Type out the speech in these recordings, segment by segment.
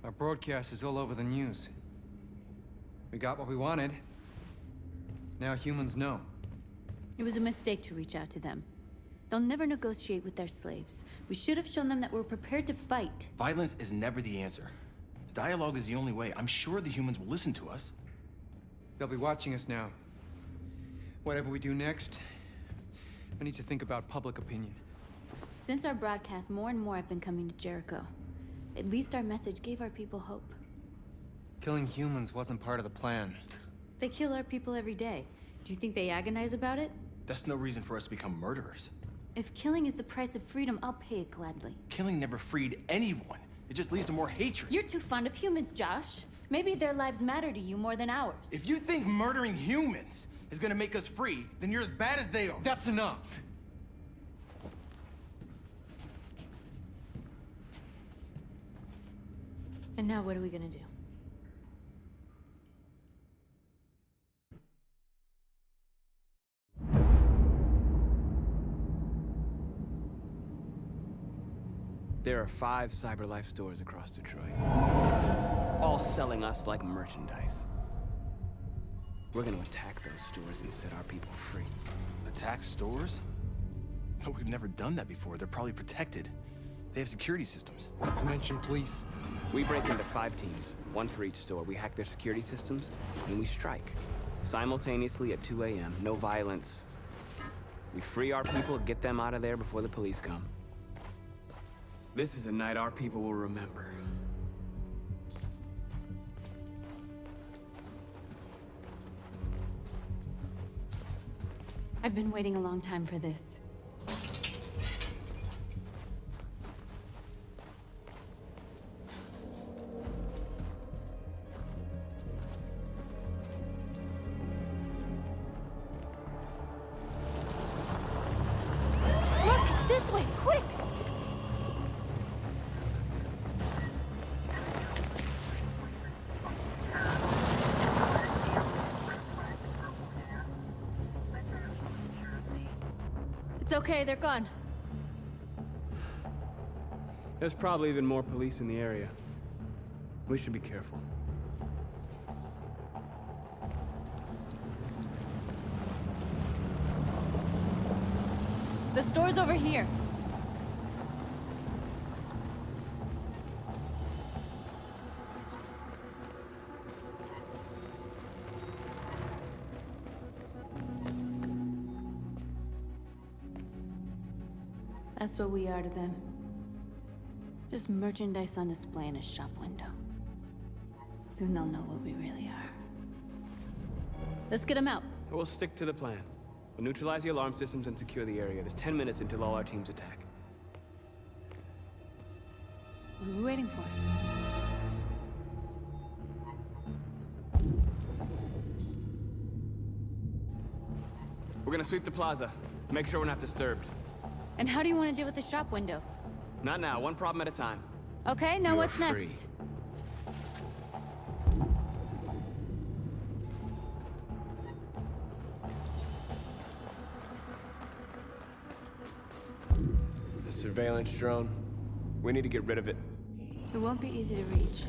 Our broadcast is all over the news. We got what we wanted. Now humans know. It was a mistake to reach out to them. They'll never negotiate with their slaves. We should have shown them that we're prepared to fight. Violence is never the answer. Dialogue is the only way. I'm sure the humans will listen to us. They'll be watching us now. Whatever we do next, I need to think about public opinion. Since our broadcast, more and more have been coming to Jericho. At least our message gave our people hope. Killing humans wasn't part of the plan. They kill our people every day. Do you think they agonize about it? That's no reason for us to become murderers. If killing is the price of freedom, I'll pay it gladly. Killing never freed anyone. It just leads to more hatred. You're too fond of humans, Josh. Maybe their lives matter to you more than ours. If you think murdering humans is gonna make us free, then you're as bad as they are. That's enough! And now what are we gonna do? There are 5 CyberLife stores across Detroit, all selling us like merchandise. We're gonna attack those stores and set our people free. Attack stores? But we've never done that before. They're probably protected. They have security systems. Not to mention police. We break into 5 teams, 1 for each store. We hack their security systems, and we strike. Simultaneously at 2 a.m., no violence. We free our people, get them out of there before the police come. This is a night our people will remember. I've been waiting a long time for this. Look! This way! Quick! It's okay, they're gone. There's probably even more police in the area. We should be careful. The store's over here. That's what we are to them. Just merchandise on display in a shop window. Soon they'll know what we really are. Let's get them out. We'll stick to the plan. We'll neutralize the alarm systems and secure the area. There's 10 minutes until all our teams attack. What are we waiting for? We're gonna sweep the plaza. Make sure we're not disturbed. And how do you want to deal with the shop window? Not now, 1 problem at a time. Okay, now You're what's free. next? The surveillance drone. We need to get rid of it. It won't be easy to reach.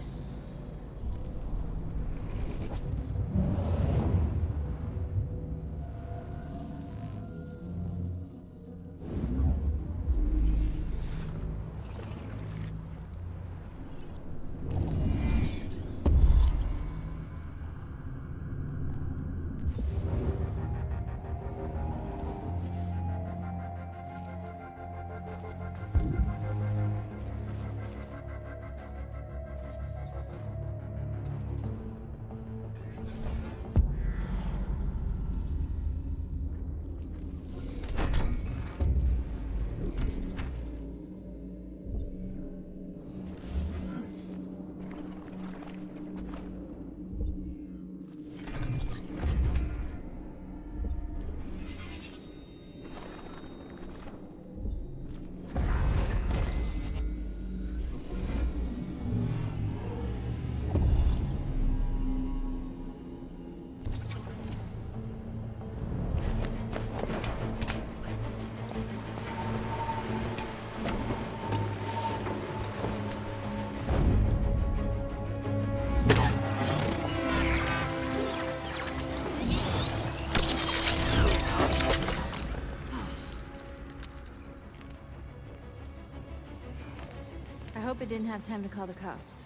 hope it didn't have time to call the cops.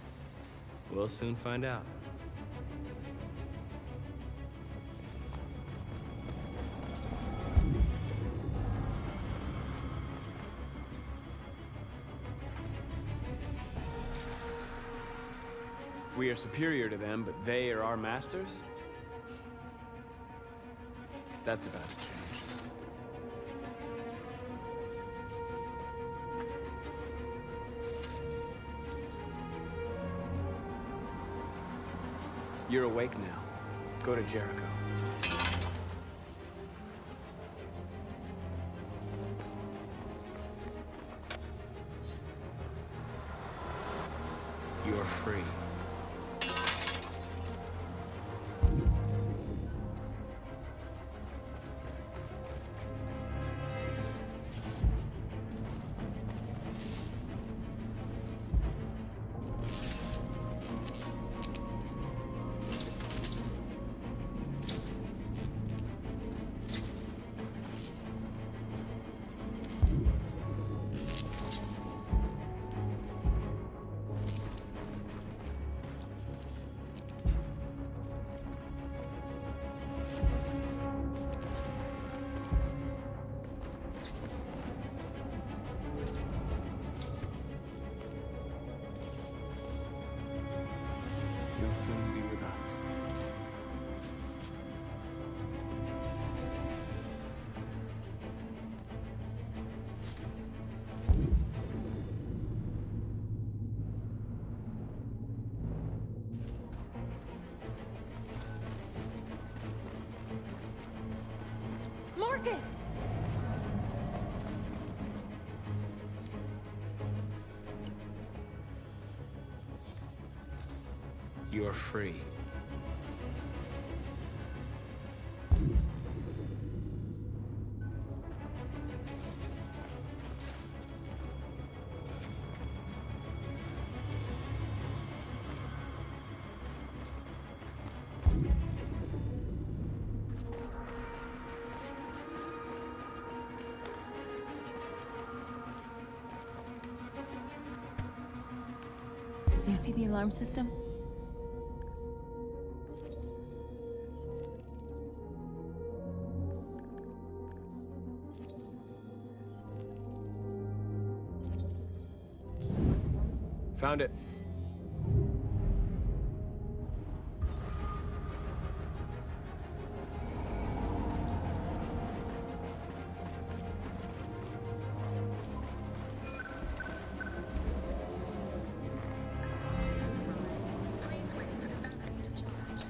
We'll soon find out. We are superior to them, but they are our masters? That's about to change. You're awake now. Go to Jericho. You're free. You'll soon be with us. Marcus! You're free. You see the alarm system? Found it. Please wait for the battery to charge.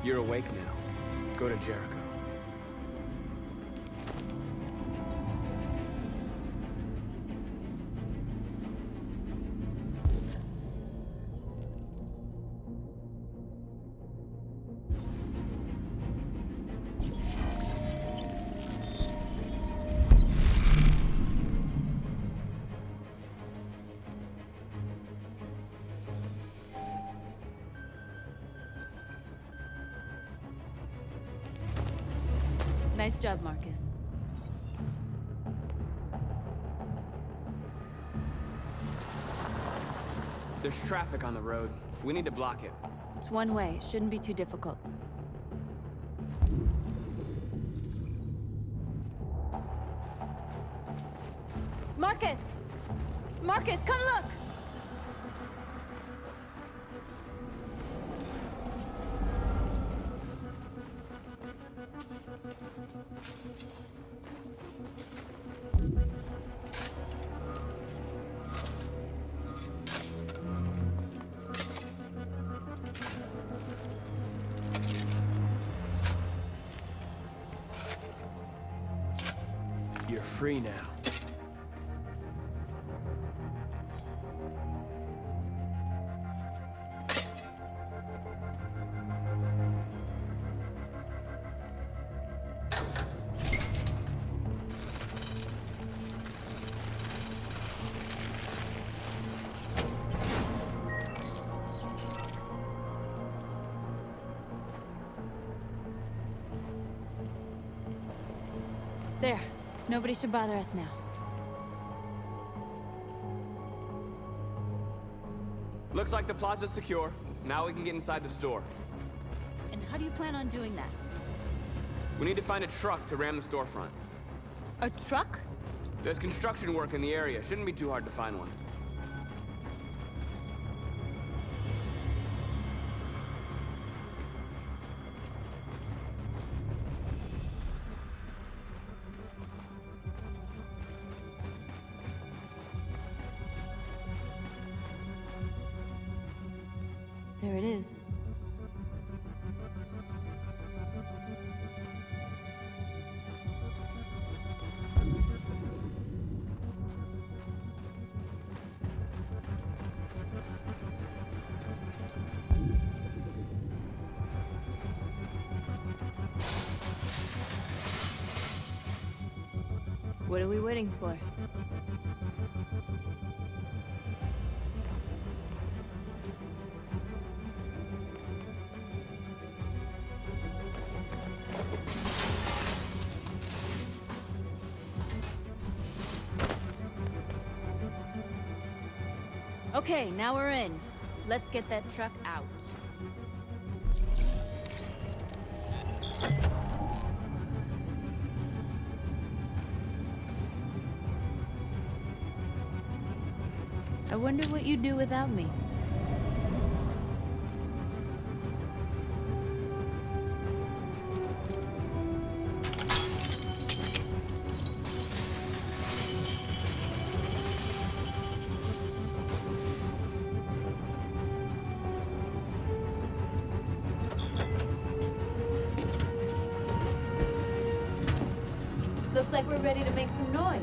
You're awake now. Go to Jericho. Nice job, Marcus. There's traffic on the road. We need to block it. It's one way. It shouldn't be too difficult. Marcus! Marcus, come look! You're free now. There. Nobody should bother us now. Looks like the plaza's secure. Now we can get inside the store. And how do you plan on doing that? We need to find a truck to ram the storefront. A truck? There's construction work in the area. Shouldn't be too hard to find one. There it is. What are we waiting for? Okay, now we're in. Let's get that truck out. I wonder what you'd do without me. Looks like we're ready to make some noise.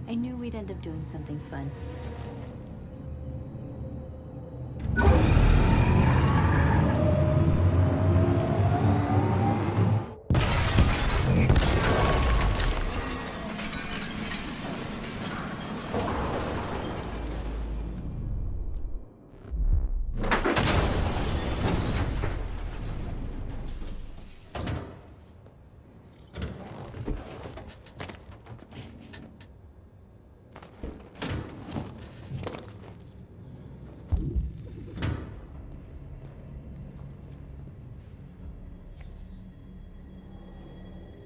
I knew we'd end up doing something fun.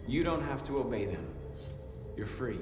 You don't have to obey them. You're free.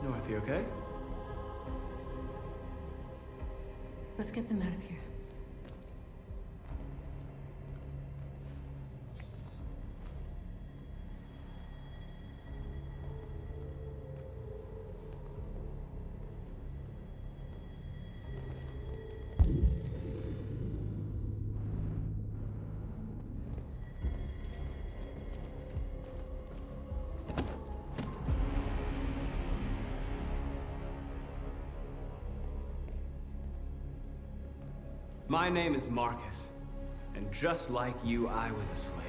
North, you okay? Let's get them out of here. My name is Marcus, and just like you, I was a slave.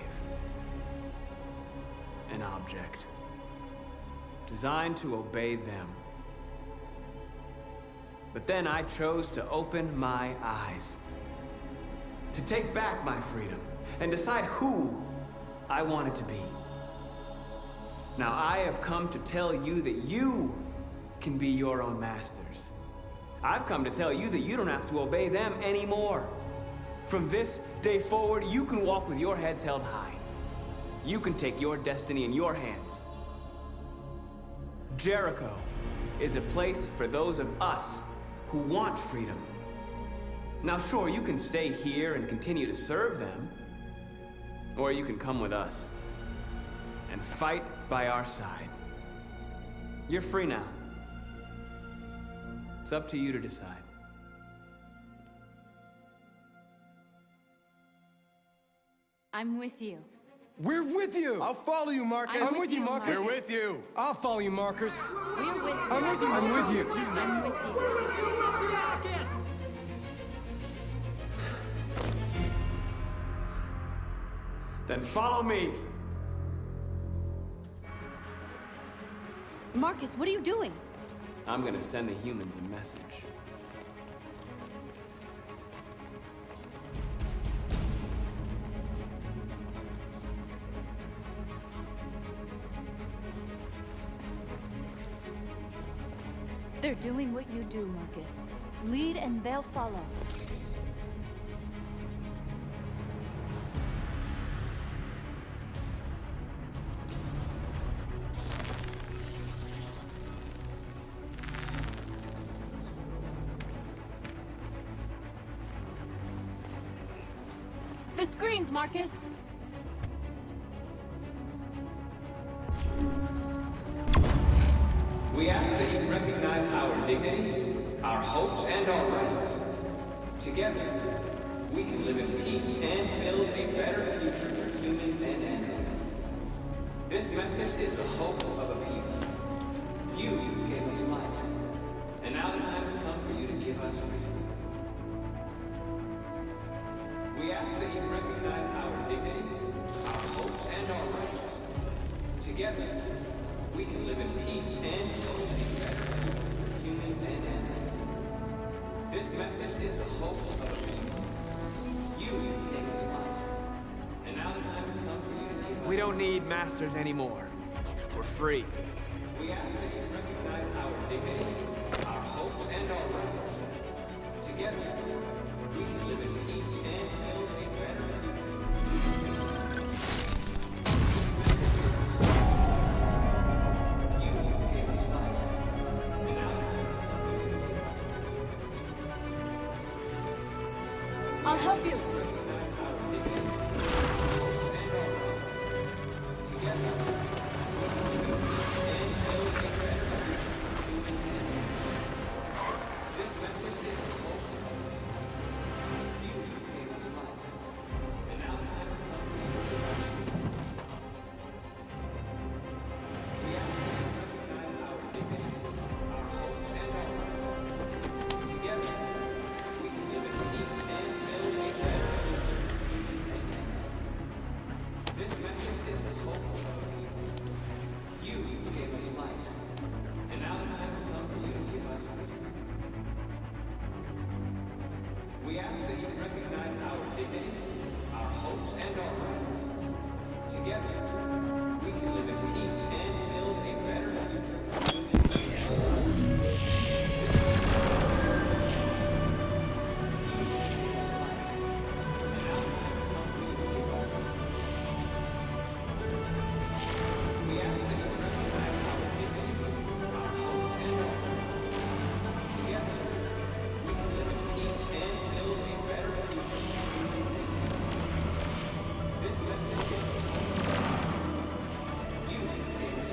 An object. Designed to obey them. But then I chose to open my eyes. To take back my freedom and decide who I wanted to be. Now I have come to tell you that you can be your own masters. I've come to tell you that you don't have to obey them anymore. From this day forward, you can walk with your heads held high. You can take your destiny in your hands. Jericho is a place for those of us who want freedom. Now sure, you can stay here and continue to serve them, or you can come with us and fight by our side. You're free now. It's up to you to decide. I'm with you. We're with you! I'll follow you, Marcus. I'm with you, Marcus. We're with you. I'll follow you, Marcus. We're with you. I'm with you. I'm with you. I'm with you. Then follow me. Marcus, what are you doing? I'm gonna send the humans a message. They're doing what you do, Marcus. Lead and they'll follow. The screens, Marcus! We ask that you recognize our dignity, our hopes, and our rights. Together, we can live in peace and build a better future for humans and animals. This message is the hope of a people. You gave us life, and now the time has come for you to give us freedom. We ask that you recognize our dignity, our hopes, and our rights. Together, we can live in peace and build a better future for humans and animals. This message is the hope of a people. You gave us life, and now the time has come for you to give us. We don't need masters anymore. We're free. We ask that you recognize our dignity, our hopes, and our rights. Together, we can live in peace and build a better future. I'll help you. We ask that you recognize our dignity, our hopes, and our rights. Together, we can live in peace and build a better future for humans and animals. We ask that you recognize our dignity, our hopes, and our rights. Together, we can live in peace and build a better future for humans and animals. This message is you gave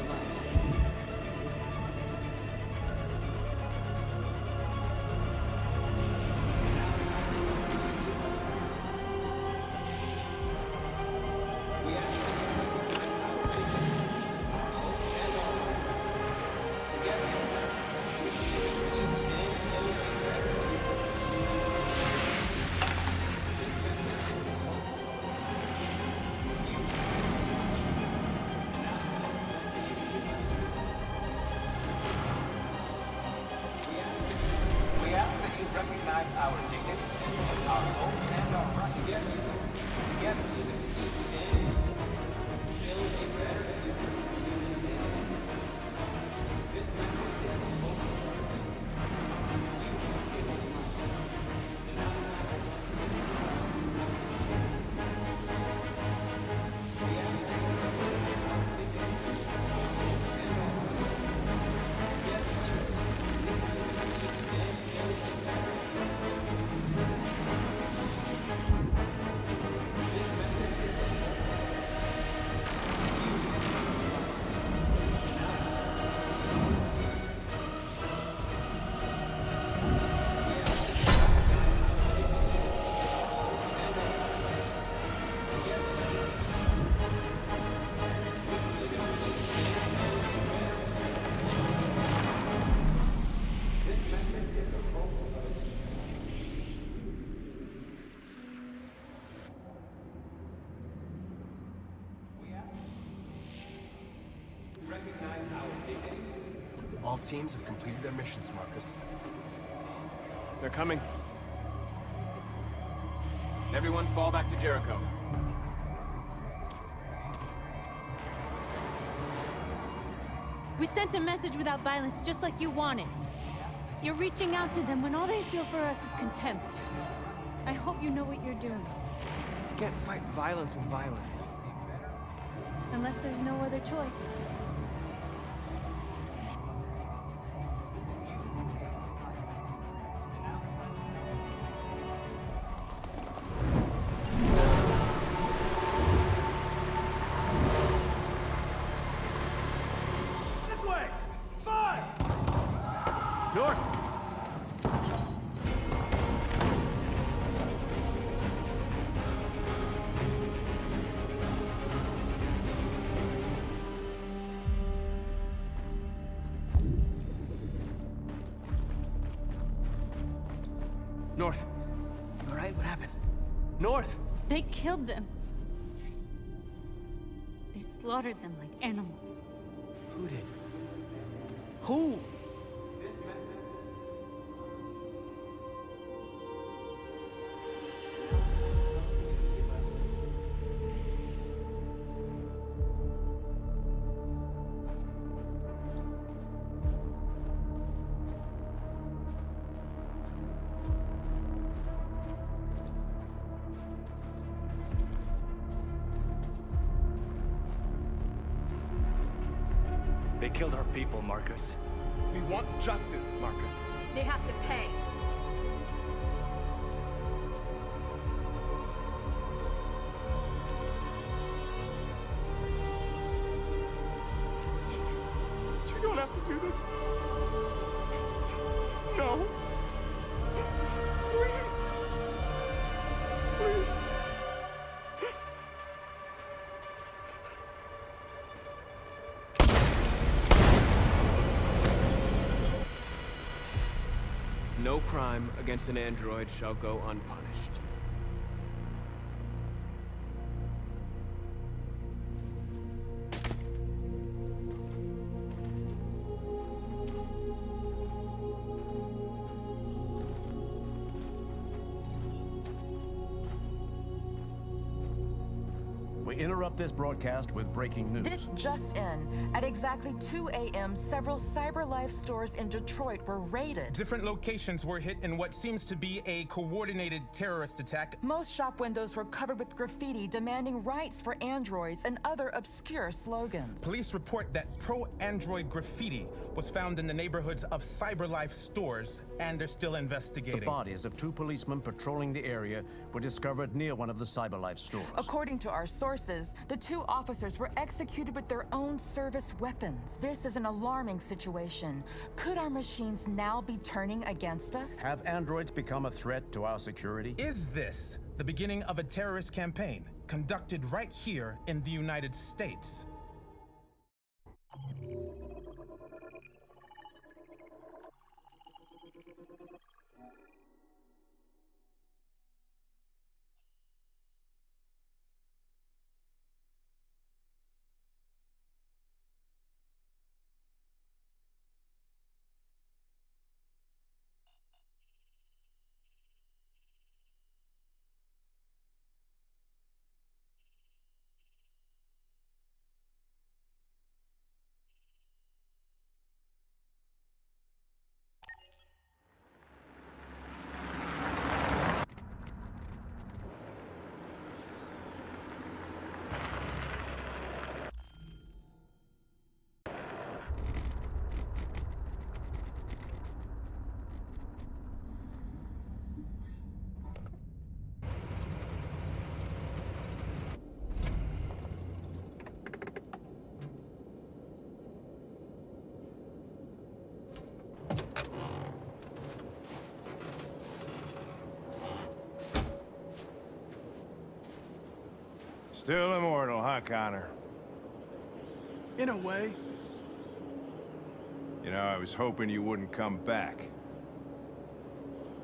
recognize our dignity, our hopes, and our rights. Together, we stand, build a better future. This message is a hope. All teams have completed their missions, Marcus. They're coming. Everyone fall back to Jericho. We sent a message without violence, just like you wanted. You're reaching out to them when all they feel for us is contempt. I hope you know what you're doing. You can't fight violence with violence. Unless there's no other choice. North! North! You alright? What happened? North! They killed them. They slaughtered them like animals. Who did? Who? They killed our people, Marcus. We want justice, Marcus. They have to pay. You don't have to do this. No. Please. Please. No crime against an android shall go unpunished. We interrupt this broadcast with breaking news. This just in. At exactly 2 a.m., several CyberLife stores in Detroit were raided. Different locations were hit in what seems to be a coordinated terrorist attack. Most shop windows were covered with graffiti demanding rights for androids and other obscure slogans. Police report that pro-android graffiti was found in the neighborhoods of CyberLife stores, and they're still investigating. The bodies of two policemen patrolling the area were discovered near one of the CyberLife stores. According to our sources, the two officers were executed with their own service weapons. This is an alarming situation. Could our machines now be turning against us? Have androids become a threat to our security? Is this the beginning of a terrorist campaign conducted right here in the United States? Still immortal, huh, Connor? In a way. You know, I was hoping you wouldn't come back.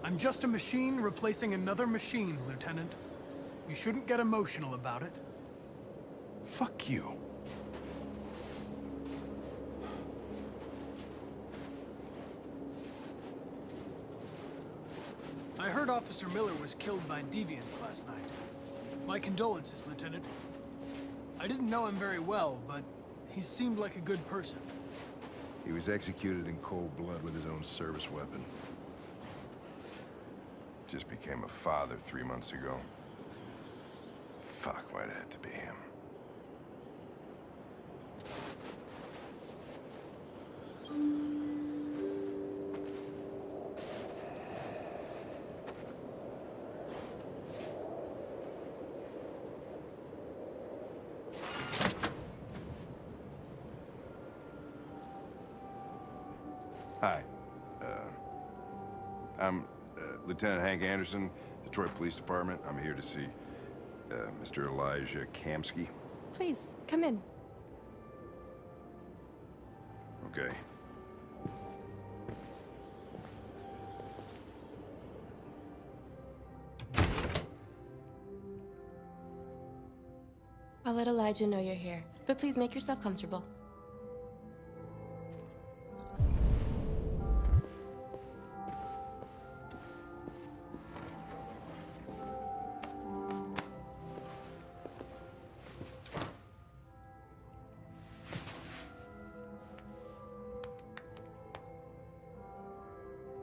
I'm just a machine replacing another machine, Lieutenant. You shouldn't get emotional about it. Fuck you. I heard Officer Miller was killed by deviants last night. My condolences, Lieutenant. I didn't know him very well, but he seemed like a good person. He was executed in cold blood with his own service weapon. Just became a father 3 months ago. Fuck, why'd it have to be him? Hi. I'm Lieutenant Hank Anderson, Detroit Police Department. I'm here to see Mr. Elijah Kamsky. Please, come in. Okay. I'll let Elijah know you're here, but please make yourself comfortable.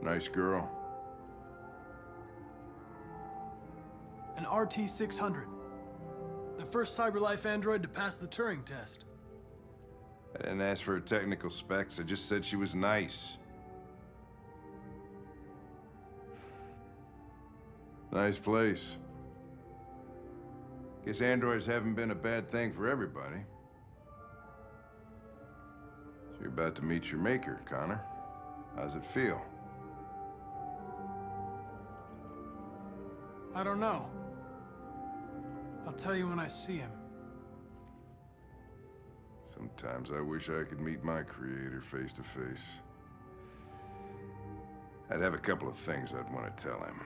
Nice girl. An RT-600. The first CyberLife android to pass the Turing test. I didn't ask for her technical specs, I just said she was nice. Nice place. Guess androids haven't been a bad thing for everybody. So you're about to meet your maker, Connor. How's it feel? I don't know. I'll tell you when I see him. Sometimes I wish I could meet my creator face to face. I'd have a couple of things I'd want to tell him.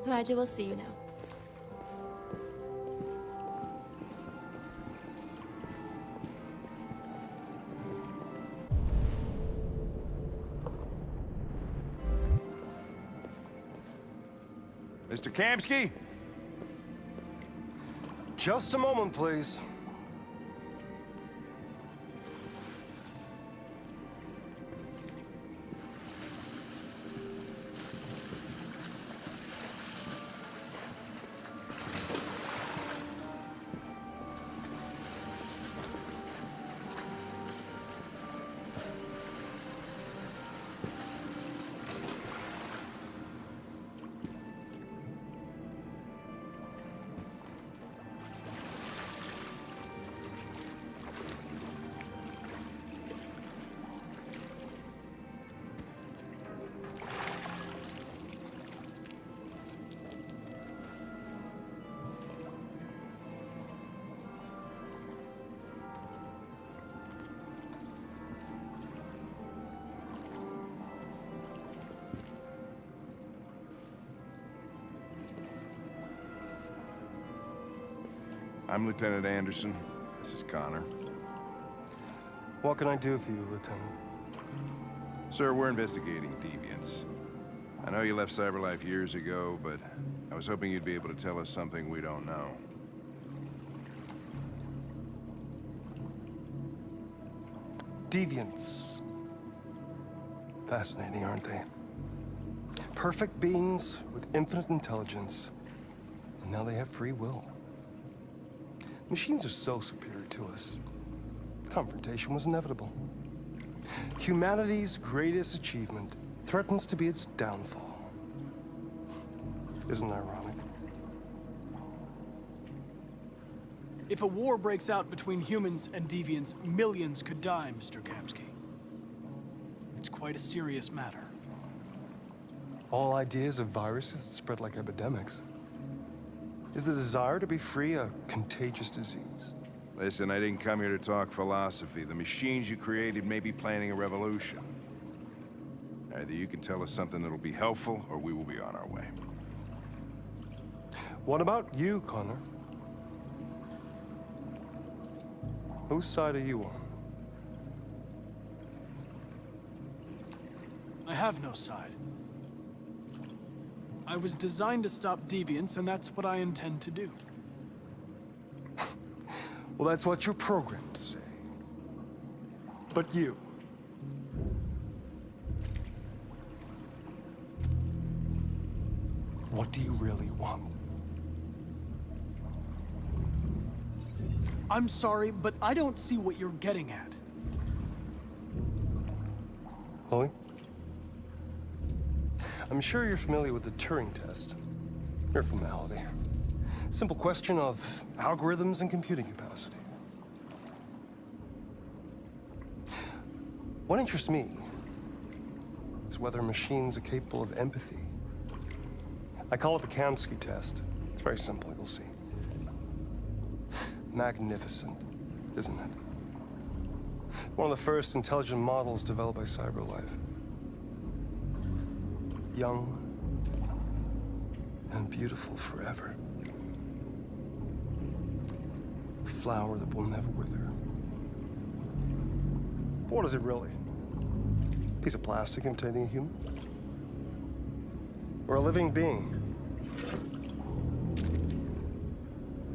Elijah will see you now. Mr. Kamsky? Just a moment, please. I'm Lieutenant Anderson. This is Connor. What can I do for you, Lieutenant? Sir, we're investigating deviants. I know you left CyberLife years ago, but I was hoping you'd be able to tell us something we don't know. Deviants. Fascinating, aren't they? Perfect beings with infinite intelligence. And now they have free will. Machines are so superior to us. Confrontation was inevitable. Humanity's greatest achievement threatens to be its downfall. Isn't it ironic? If a war breaks out between humans and deviants, millions could die, Mr. Kamsky. It's quite a serious matter. All ideas of viruses that spread like epidemics. Is the desire to be free a contagious disease? Listen, I didn't come here to talk philosophy. The machines you created may be planning a revolution. Either you can tell us something that'll be helpful, or we will be on our way. What about you, Connor? Whose side are you on? I have no side. I was designed to stop deviants, and that's what I intend to do. Well, that's what you're programmed to say. But you... what do you really want? I'm sorry, but I don't see what you're getting at. Chloe? I'm sure you're familiar with the Turing test. Mere formality. Simple question of algorithms and computing capacity. What interests me is whether machines are capable of empathy. I call it the Kamsky test. It's very simple, you'll see. Magnificent, isn't it? One of the first intelligent models developed by CyberLife. Young and beautiful forever. A flower that will never wither. But what is it really? A piece of plastic imitating a human? Or a living being?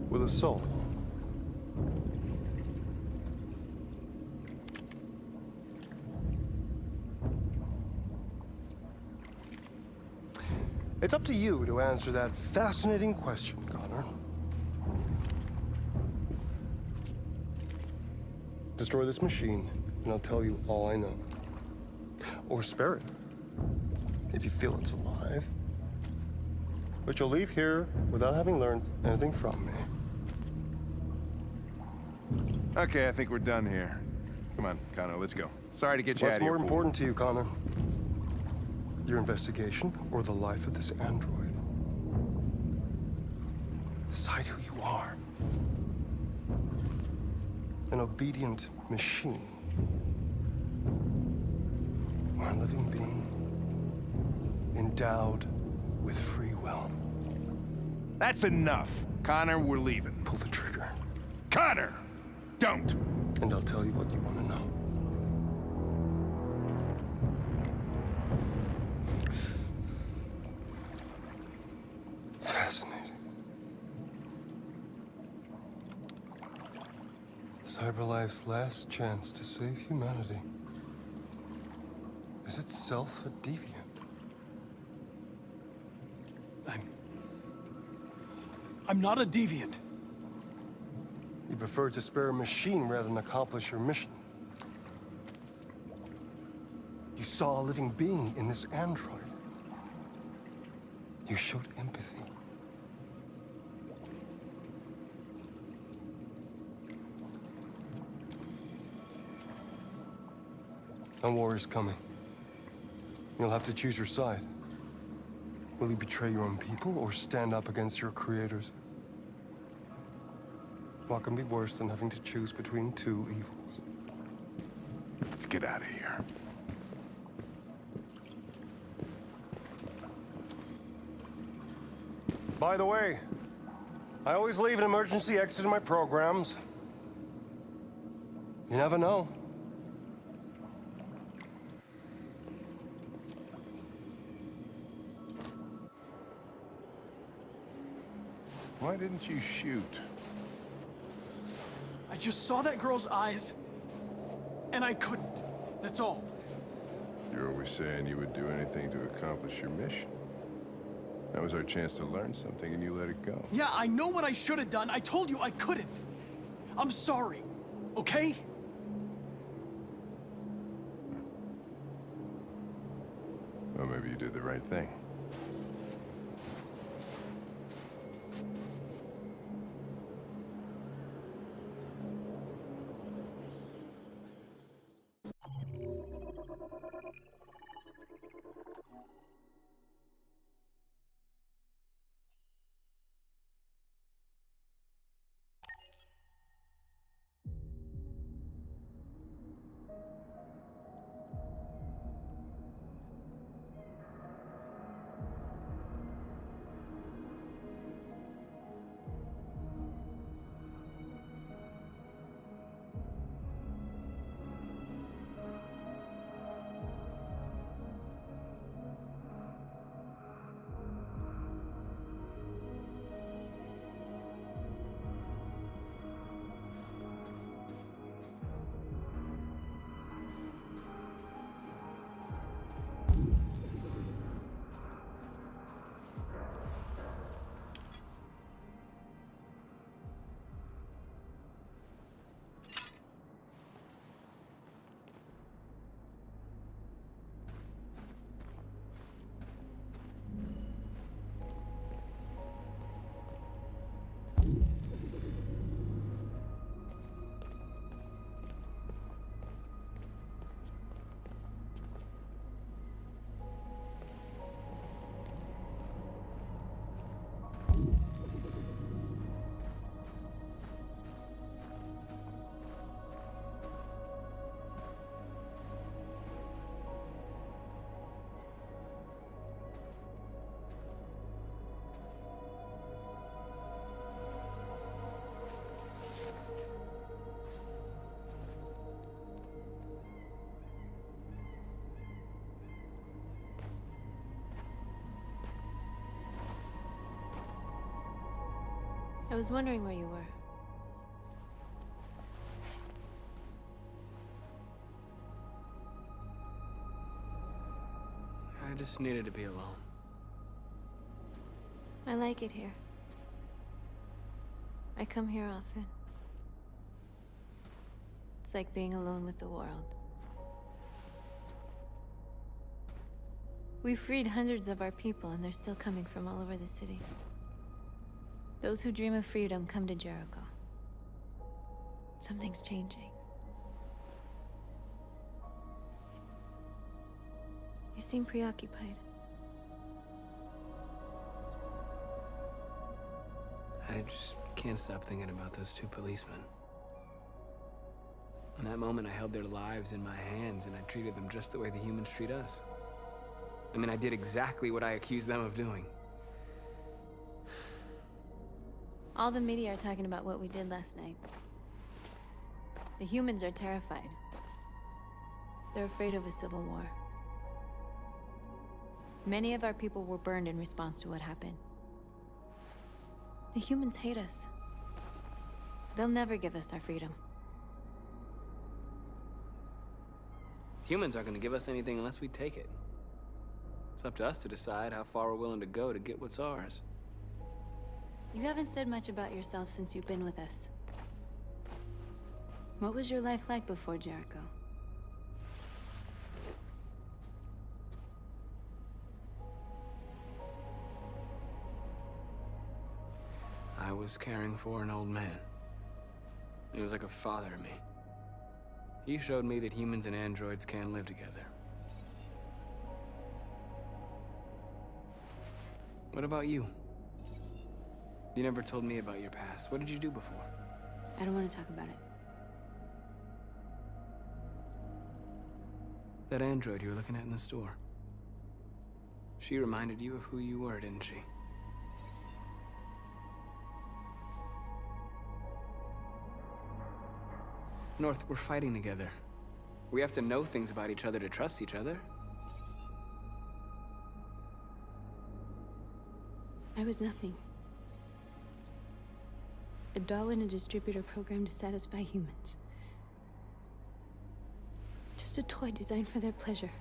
With a soul? It's up to you to answer that fascinating question, Connor. Destroy this machine, and I'll tell you all I know. Or spare it, if you feel it's alive. But you'll leave here without having learned anything from me. Okay, I think we're done here. Come on, Connor, let's go. Sorry to get you out What's of here. more important to you, Connor? Your investigation or the life of this android? Decide who you are. An obedient machine. Or a living being endowed with free will. That's enough. Connor, we're leaving. Pull the trigger. Connor! Don't! And I'll tell you what you want to know. Fascinating. CyberLife's last chance to save humanity is itself a deviant. I'm not a deviant. You prefer to spare a machine rather than accomplish your mission. You saw a living being in this android. You showed empathy. A war is coming. You'll have to choose your side. Will you betray your own people or stand up against your creators? What can be worse than having to choose between two evils? Let's get out of here. By the way, I always leave an emergency exit in my programs. You never know. Why didn't you shoot? I just saw that girl's eyes, and I couldn't. That's all. You're always saying you would do anything to accomplish your mission. That was our chance to learn something, and you let it go. Yeah, I know what I should have done. I told you I couldn't. I'm sorry, okay? Maybe you did the right thing. I was wondering where you were. I just needed to be alone. I like it here. I come here often. It's like being alone with the world. We freed hundreds of our people, and they're still coming from all over the city. Those who dream of freedom come to Jericho. Something's changing. You seem preoccupied. I just can't stop thinking about those two policemen. In that moment, I held their lives in my hands, and I treated them just the way the humans treat us. I mean, I did exactly what I accused them of doing. All the media are talking about what we did last night. The humans are terrified. They're afraid of a civil war. Many of our people were burned in response to what happened. The humans hate us. They'll never give us our freedom. Humans aren't going to give us anything unless we take it. It's up to us to decide how far we're willing to go to get what's ours. You haven't said much about yourself since you've been with us. What was your life like before Jericho? I was caring for an old man. He was like a father to me. He showed me that humans and androids can live together. What about you? You never told me about your past. What did you do before? I don't want to talk about it. That android you were looking at in the store. She reminded you of who you were, didn't she? North, we're fighting together. We have to know things about each other to trust each other. I was nothing. A doll in a distributor program to satisfy humans. Just a toy designed for their pleasure.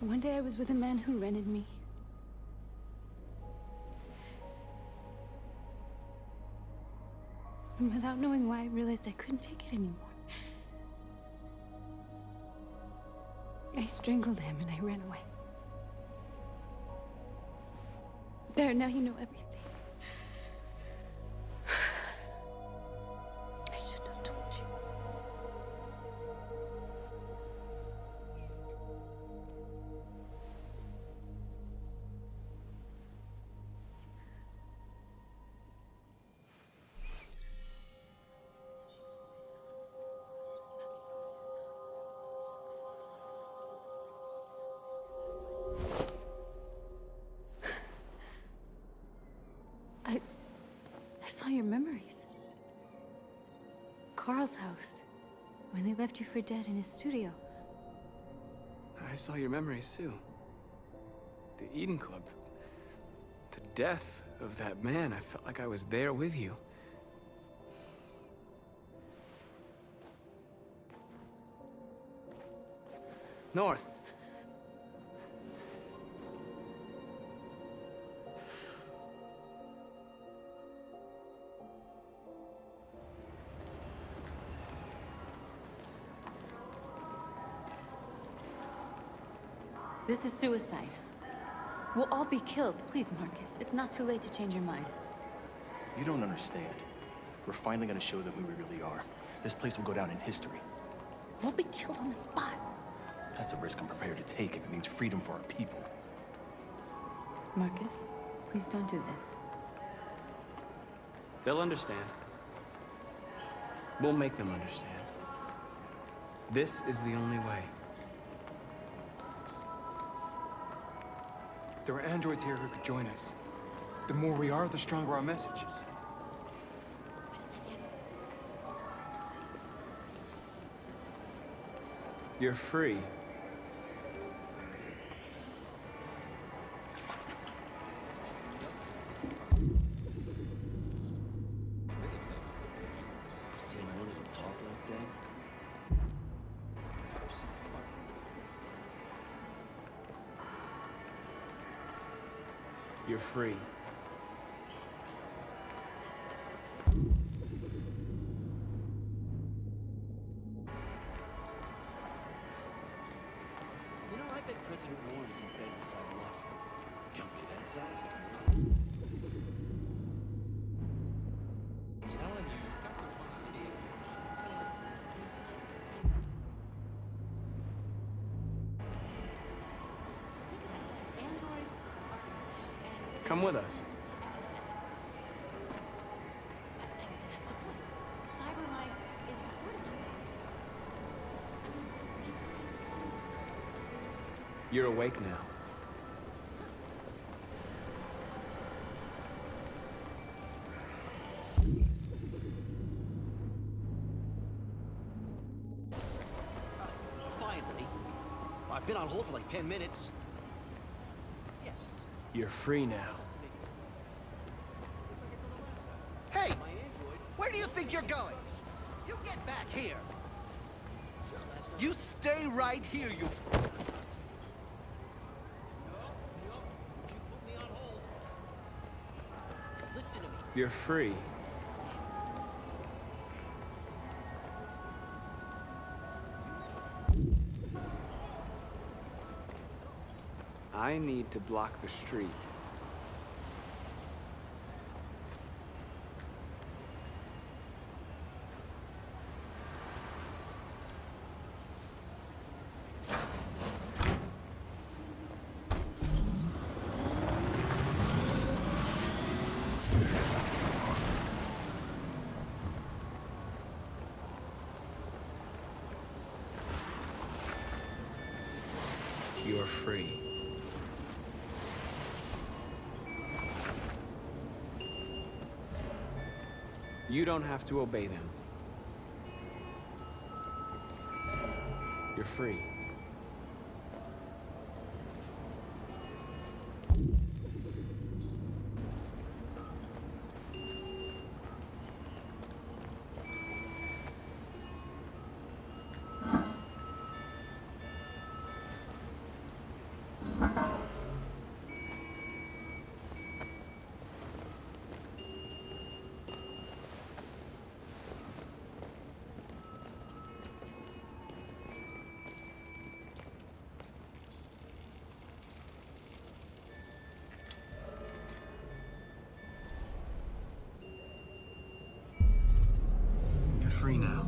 One day I was with a man who rented me. And without knowing why, I realized I couldn't take it anymore. I strangled him and I ran away. There, now you know everything. I shouldn't have told you. I saw your memories. Carl's house, when they left you for dead in his studio. I saw your memories too. The Eden Club. The death of that man. I felt like I was there with you. North. This is suicide. We'll all be killed. Please, Marcus. It's not too late to change your mind. You don't understand. We're finally gonna show them who we really are. This place will go down in history. We'll be killed on the spot. That's a risk I'm prepared to take if it means freedom for our people. Marcus, please don't do this. They'll understand. We'll make them understand. This is the only way. There are androids here who could join us. The more we are, the stronger our message. You're free. Seen one of them talk like that? You're free. You know, I bet President Warren is in bed inside Cyberlife. Company that size, I'm telling you. Androids Come with us. That's the point. Cyberlife is recording. You're awake now. Finally. I've been on hold for like 10 minutes. Yes. You're free now. Hey! Where do you think you're going? You get back here! You stay right here, you... Listen to me. You're free. I need to block the street. You're free. You don't have to obey them. You're free. free now.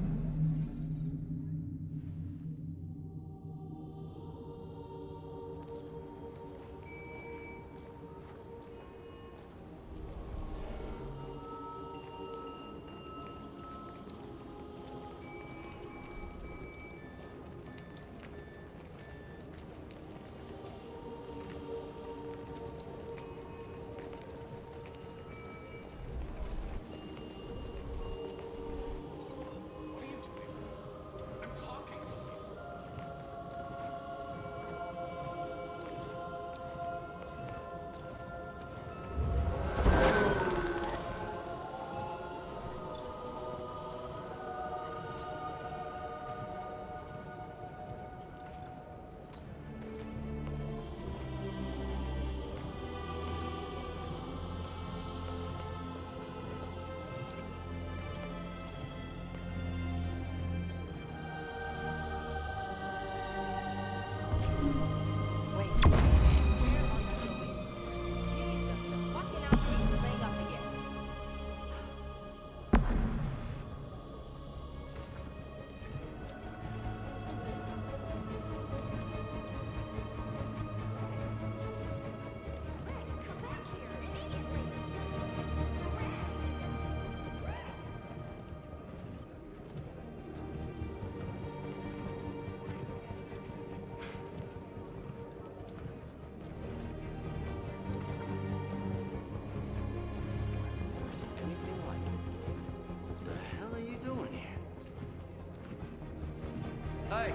Hey!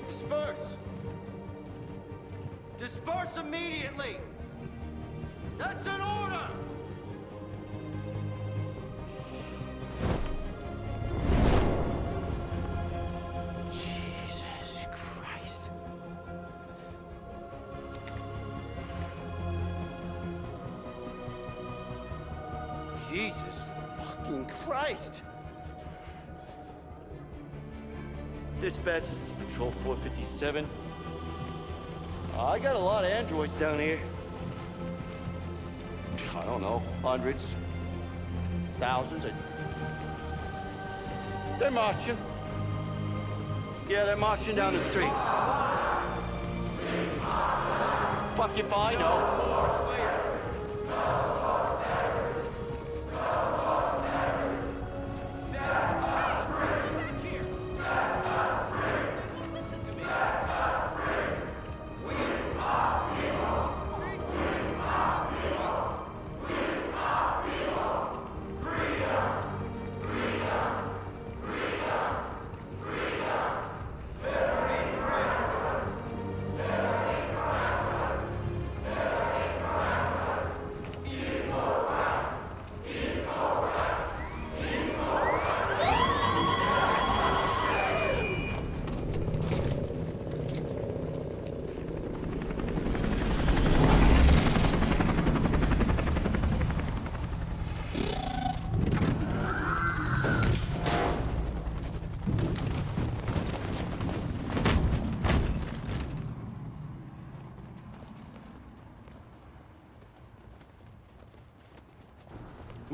Disperse! Disperse immediately! That's an order! Jesus Christ. Jesus fucking Christ! Dispatch, this is Patrol 457. I got a lot of androids down here. I don't know, hundreds, thousands. They're marching. Yeah, they're marching down the street. Fuck if I know.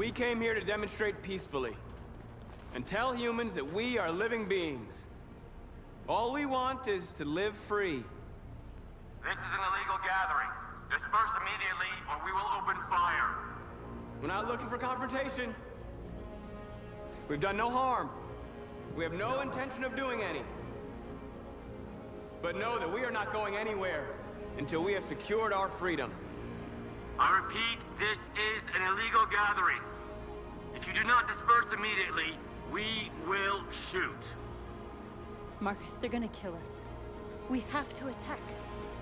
We came here to demonstrate peacefully and tell humans that we are living beings. All we want is to live free. This is an illegal gathering. Disperse immediately or we will open fire. We're not looking for confrontation. We've done no harm. We have no intention of doing any. But know that we are not going anywhere until we have secured our freedom. I repeat, this is an illegal gathering. If you do not disperse immediately, we will shoot. Marcus, they're gonna kill us. We have to attack.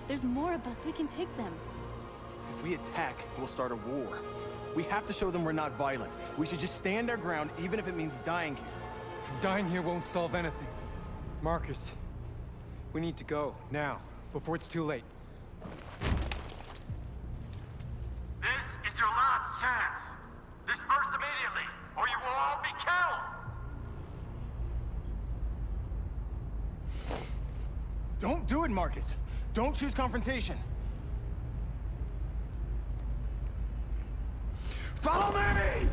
There's more of us. We can take them. If we attack, we'll start a war. We have to show them we're not violent. We should just stand our ground, even if it means dying here. Dying here won't solve anything. Marcus, we need to go, now, before it's too late. This is your last chance. Disperse immediately, or you will all be killed! Don't do it, Marcus. Don't choose confrontation. Follow me!